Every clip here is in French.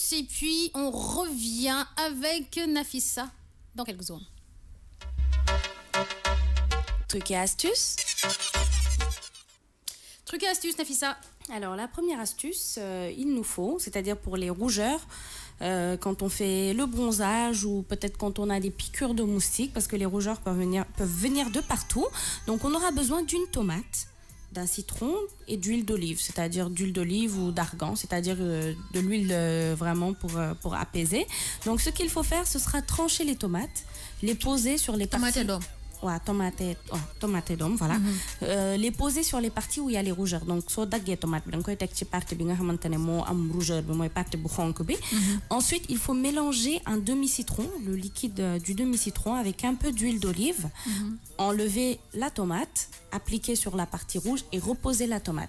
astuces et puis on revient avec Nafissa dans quelques secondes. Trucs et astuces. Trucs et astuces, Nafissa. Alors la première astuce, il nous faut, c'est-à-dire pour les rougeurs, quand on fait le bronzage ou peut-être quand on a des piqûres de moustiques, parce que les rougeurs peuvent venir de partout. Donc on aura besoin d'une tomate, d'un citron et d'huile d'olive, c'est-à-dire d'huile d'olive ou d'argan, c'est-à-dire de l'huile vraiment pour apaiser. Donc ce qu'il faut faire, ce sera trancher les tomates, les poser sur les parties... Ouais, tomate d'homme, voilà. Les poser sur les parties où il y a les rougeurs. Donc, soit daguer tomate, donc partie bi nga xamantene mo am rougeur bi moy partie bu xonk bi. Ensuite, il faut mélanger un demi-citron, le liquide du demi-citron avec un peu d'huile d'olive. Enlever la tomate, appliquer sur la partie rouge et reposer la tomate.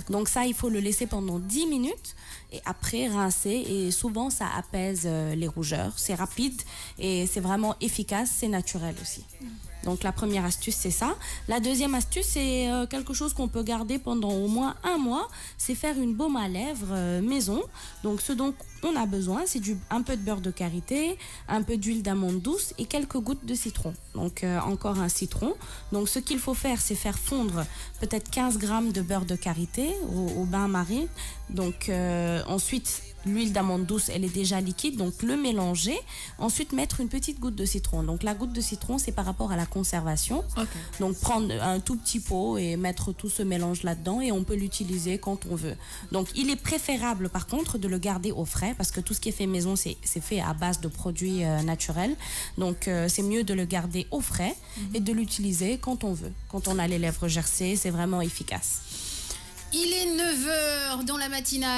Donc ça, il faut le laisser pendant 10 minutes et après rincer et souvent ça apaise les rougeurs. C'est rapide et c'est vraiment efficace, c'est naturel aussi. Donc la première astuce, c'est ça. La deuxième astuce, c'est quelque chose qu'on peut garder pendant au moins 1 mois. C'est faire une baume à lèvres maison. Donc ce dont on a besoin, c'est un peu de beurre de karité, un peu d'huile d'amande douce et quelques gouttes de citron. Donc encore un citron. Donc ce qu'il faut faire, c'est faire fondre peut-être 15 grammes de beurre de karité au bain-marie. Donc ensuite, l'huile d'amande douce, elle est déjà liquide, donc le mélanger. Ensuite, mettre une petite goutte de citron. Donc la goutte de citron, c'est par rapport à la conservation. Donc prendre un tout petit pot et mettre tout ce mélange là-dedans et on peut l'utiliser quand on veut. Donc il est préférable par contre de le garder au frais parce que tout ce qui est fait maison, c'est fait à base de produits naturels. Donc c'est mieux de le garder au frais et de l'utiliser quand on veut. Quand on a les lèvres gercées, c'est vraiment efficace. Il est 9h dans la matinale.